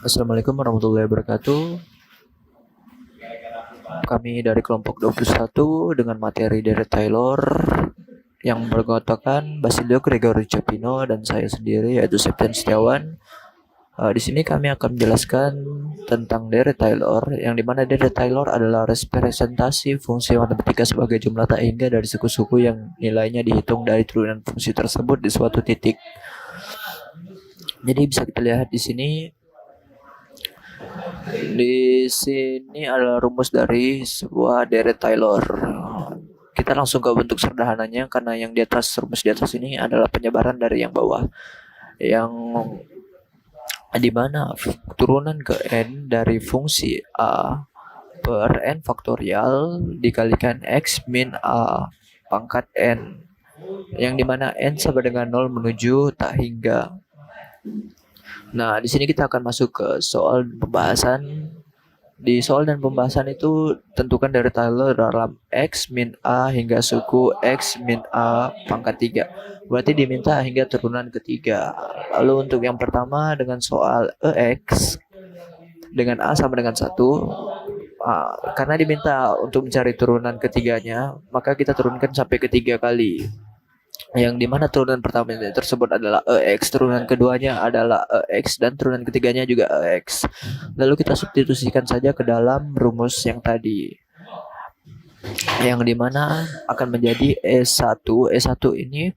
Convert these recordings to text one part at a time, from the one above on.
Assalamualaikum warahmatullahi wabarakatuh. Kami dari kelompok 21 dengan materi Derek Taylor yang beranggotakan Basilio Gregory Cepino dan saya sendiri yaitu Septian Setiawan. Di sini kami akan menjelaskan tentang Derek Taylor, yang dimana Derek Taylor adalah representasi fungsi matematika sebagai jumlah tak hingga dari suku-suku yang nilainya dihitung dari turunan fungsi tersebut di suatu titik. Jadi bisa kita lihat di sini. Di sini adalah rumus dari sebuah Derek Taylor. Kita langsung ke bentuk sederhananya karena yang di atas, rumus di atas ini adalah penyebaran dari yang bawah. Yang di mana turunan ke n dari fungsi a per n faktorial dikalikan x min a pangkat n, yang dimana n sama dengan 0 menuju tak hingga. Nah, di sini kita akan masuk ke soal pembahasan. Di soal dan pembahasan itu tentukan dari Taylor dalam x min a hingga suku x min a pangkat 3. Berarti diminta hingga turunan ketiga. Lalu untuk yang pertama dengan soal ex dengan a sama dengan 1, karena diminta untuk mencari turunan ketiganya, maka kita turunkan sampai ketiga kali. Yang dimana turunan pertama tersebut adalah EX, turunan keduanya adalah EX, dan turunan ketiganya juga EX. Lalu kita substitusikan saja ke dalam rumus yang tadi, yang dimana akan menjadi E1. E1 ini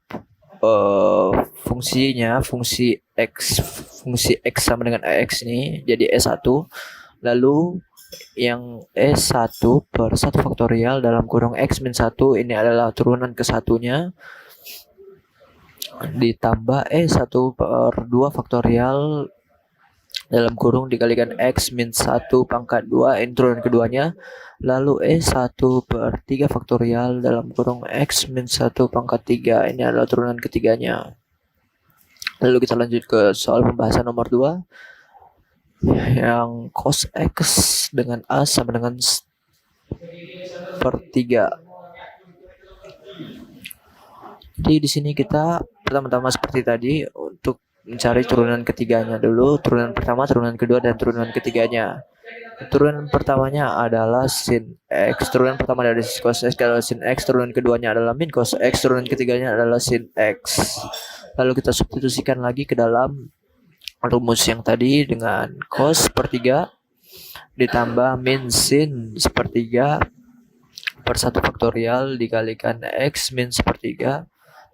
fungsinya fungsi X sama dengan EX ini jadi E1. Lalu yang E1 per 1 faktorial dalam kurung X min 1 ini adalah turunan ke satunya, ditambah E1 per 2 faktorial dalam kurung dikalikan X min 1 pangkat 2 ini turunan keduanya, lalu E1 per 3 faktorial dalam kurung X min 1 pangkat 3 ini adalah turunan ketiganya. Lalu kita lanjut ke soal pembahasan nomor 2 yang cos X dengan A sama dengan per 3. Jadi di sini kita pertama-tama seperti tadi untuk mencari turunan ketiganya dulu, turunan pertama, turunan kedua, dan turunan ketiganya. Turunan pertamanya adalah sin X, turunan pertama dari cos X adalah sin X, turunan keduanya adalah min cos X, turunan ketiganya adalah sin X. Lalu kita substitusikan lagi ke dalam rumus yang tadi dengan cos per 3 ditambah min sin sepertiga per 1 faktorial dikalikan X min sepertiga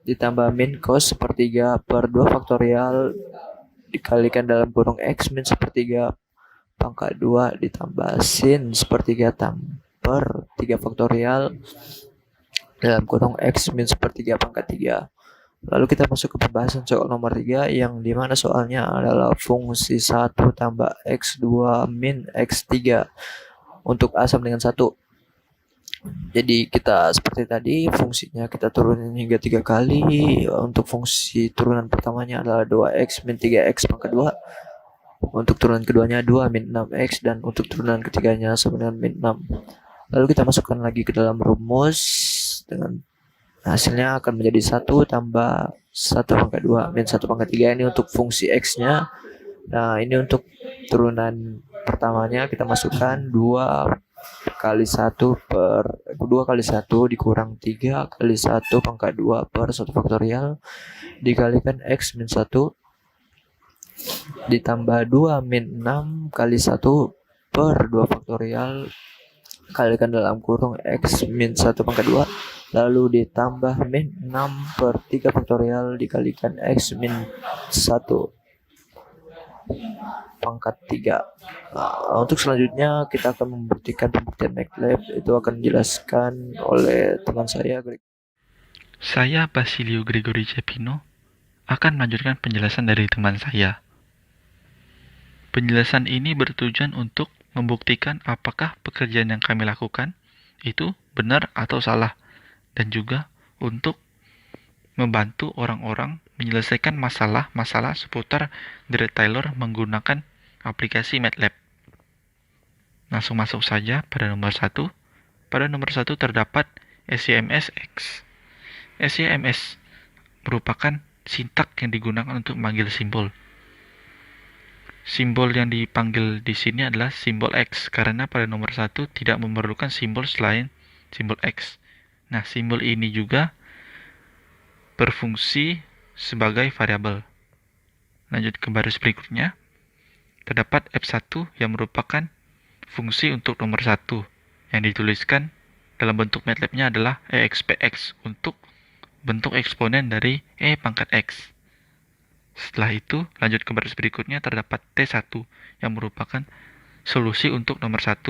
ditambah min cos sepertiga per 2 faktorial dikalikan dalam kurung X min sepertiga pangkat 2 ditambah sin sepertiga per 3 faktorial dalam kurung X min sepertiga pangkat 3. Lalu kita masuk ke pembahasan soal nomor 3, yang dimana soalnya adalah fungsi 1 tambah X2 min X3 untuk A sama dengan 1. Jadi kita seperti tadi, fungsinya kita turunin hingga 3 kali. Untuk fungsi turunan pertamanya adalah 2x min 3x pangkat 2. Untuk turunan keduanya 2 min 6x, dan untuk turunan ketiganya sama dengan min 6. Lalu kita masukkan lagi ke dalam rumus, dengan hasilnya akan menjadi 1 tambah 1 pangkat 2 min 1 pangkat 3. Ini untuk fungsi x-nya. Nah, ini untuk turunan pertamanya kita masukkan 2 kali 1 per 2 kali 1 dikurang 3 kali 1 pangkat 2 per 1 faktorial dikalikan X min 1 ditambah 2 min 6 kali 1 per 2 faktorial kalikan dalam kurung X min 1 pangkat 2 lalu ditambah min 6 per 3 faktorial dikalikan X min 1 pangkat 3. Nah, untuk selanjutnya kita akan membuktikan pembuktian MATLAB, itu akan dijelaskan oleh teman saya. Saya Basilio Gregory Cepino akan melanjutkan penjelasan dari teman saya. Penjelasan ini bertujuan untuk membuktikan apakah pekerjaan yang kami lakukan itu benar atau salah, dan juga untuk membantu orang-orang menyelesaikan masalah-masalah seputar Derek Taylor menggunakan aplikasi MATLAB. Langsung masuk saja pada nomor 1. Pada nomor 1 terdapat SYMS X. SYMS merupakan sintak yang digunakan untuk memanggil simbol. simbol yang dipanggil di sini adalah simbol X, karena pada nomor 1 tidak memerlukan simbol selain simbol X. Nah, simbol ini juga berfungsi sebagai variabel. Lanjut ke baris berikutnya, terdapat F1 yang merupakan fungsi untuk nomor 1, yang dituliskan dalam bentuk MATLAB-nya adalah EXPX untuk bentuk eksponen dari E pangkat X. Setelah itu, lanjut ke baris berikutnya, terdapat T1 yang merupakan solusi untuk nomor 1,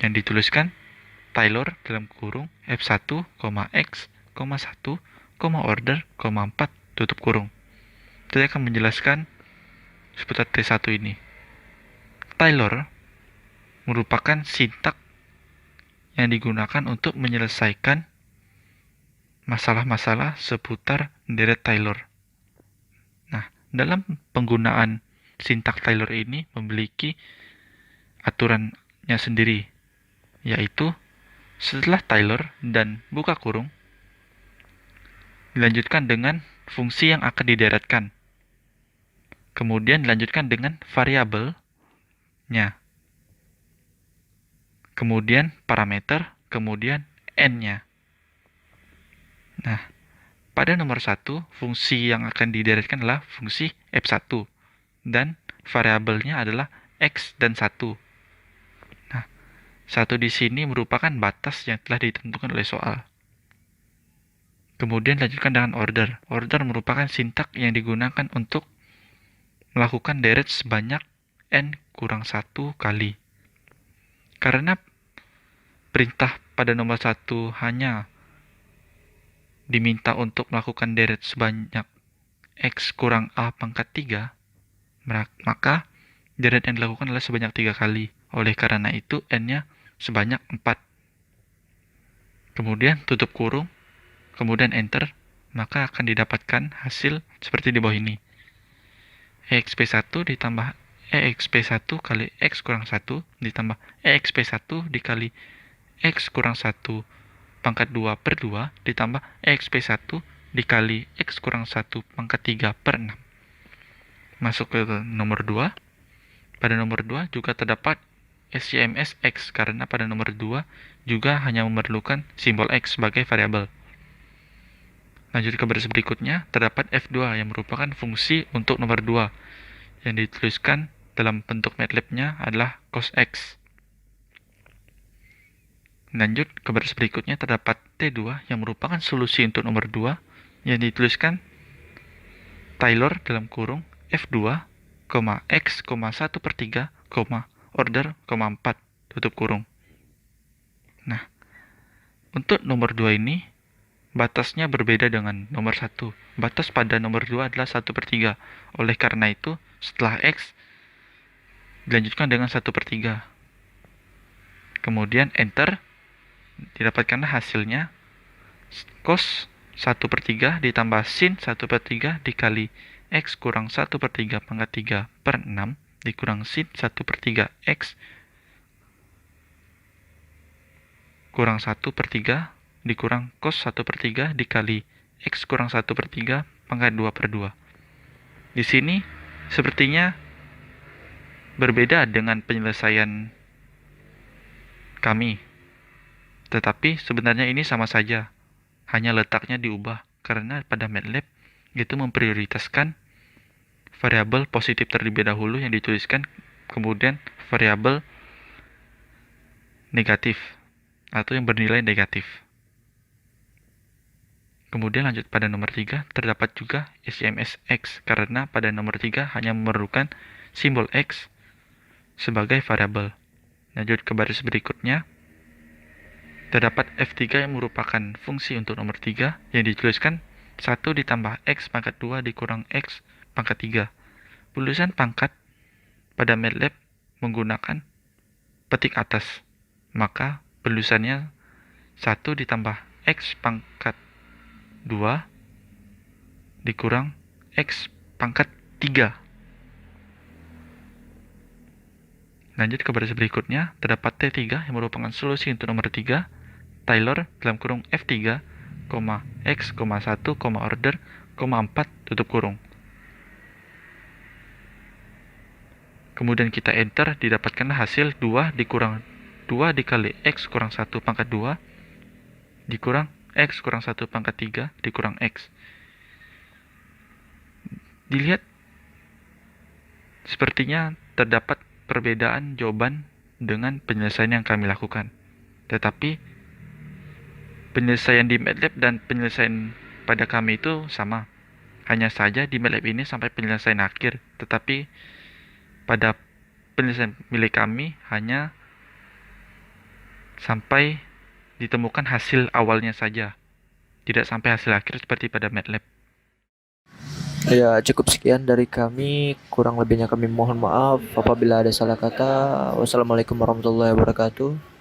yang dituliskan Taylor dalam kurung F1, X, 1, order, 4, tutup kurung. Saya akan menjelaskan seputar T1 ini. Taylor merupakan sintak yang digunakan untuk menyelesaikan masalah-masalah seputar deret Taylor. Nah, dalam penggunaan sintak Taylor ini memiliki aturannya sendiri, yaitu setelah Taylor dan buka kurung, dilanjutkan dengan fungsi yang akan dideretkan. Kemudian dilanjutkan dengan variabelnya. Kemudian parameter, kemudian n-nya. Nah, pada nomor 1, fungsi yang akan dideretkan adalah fungsi F1, dan variabelnya adalah X dan 1. Nah, 1 di sini merupakan batas yang telah ditentukan oleh soal. Kemudian lanjutkan dengan order. Order merupakan sintak yang digunakan untuk melakukan deret sebanyak n kurang 1 kali. Karena perintah pada nomor 1 hanya diminta untuk melakukan deret sebanyak X kurang A pangkat 3, maka deret yang dilakukan adalah sebanyak 3 kali. Oleh karena itu, N-nya sebanyak 4. Kemudian tutup kurung, kemudian enter, maka akan didapatkan hasil seperti di bawah ini. EXP1 ditambah EXP1 kali X kurang 1 ditambah EXP1 dikali X kurang 1 pangkat 2 per 2 ditambah EXP1 dikali X kurang 1 pangkat 3 per 6. Masuk ke nomor 2. Pada nomor 2 juga terdapat SCMS X, karena pada nomor 2 juga hanya memerlukan simbol X sebagai variabel. Lanjut ke baris berikutnya, terdapat F2 yang merupakan fungsi untuk nomor 2, yang dituliskan dalam bentuk MATLAB-nya adalah cos X. Lanjut ke baris berikutnya, terdapat T2 yang merupakan solusi untuk nomor 2, yang dituliskan Taylor dalam kurung F2, X, 1 per 3, order, 4, tutup kurung. Nah, untuk nomor 2 ini, batasnya berbeda dengan nomor 1. Batas pada nomor 2 adalah 1 per 3. Oleh karena itu, setelah X, dilanjutkan dengan 1 per 3. Kemudian enter, didapatkanlah hasilnya cos 1 per 3 ditambah sin 1 per 3 dikali X kurang 1 per 3 pangkat 3 per 6 dikurang sin 1 per 3 X kurang 1 per 3 dikurang cos 1 per 3 dikali X kurang 1 per 3 pangkat 2 per 2. Di sini sepertinya berbeda dengan penyelesaian kami. Tetapi sebenarnya ini sama saja, hanya letaknya diubah, karena pada MATLAB itu memprioritaskan variabel positif terlebih dahulu yang dituliskan, kemudian variabel negatif atau yang bernilai negatif. Kemudian lanjut pada nomor 3, terdapat juga SCMS X, karena pada nomor 3 hanya memerlukan simbol X sebagai variabel. Lanjut ke baris berikutnya, terdapat F3 yang merupakan fungsi untuk nomor 3 yang dituliskan 1 ditambah X pangkat 2 dikurang X pangkat 3. Penulisan pangkat pada MATLAB menggunakan petik atas, maka penulisannya 1 ditambah X pangkat 2 dikurang X pangkat 3. Lanjut ke baris berikutnya, terdapat T3 yang merupakan solusi untuk nomor 3, Taylor dalam kurung F3, X, 1, order, 4, tutup kurung. Kemudian kita enter, didapatkan hasil 2 dikurang 2 dikali X kurang 1 pangkat 2 dikurang X kurang 1 pangkat 3 dikurang X. Dilihat, sepertinya terdapat perbedaan jawaban dengan penyelesaian yang kami lakukan. Tetapi penyelesaian di MATLAB dan penyelesaian pada kami itu sama. Hanya saja di MATLAB ini sampai penyelesaian akhir, tetapi pada penyelesaian milik kami hanya sampai ditemukan hasil awalnya saja, tidak sampai hasil akhir seperti pada MATLAB. Ya, cukup sekian dari kami. Kurang lebihnya kami mohon maaf apabila ada salah kata. Wassalamualaikum warahmatullahi wabarakatuh.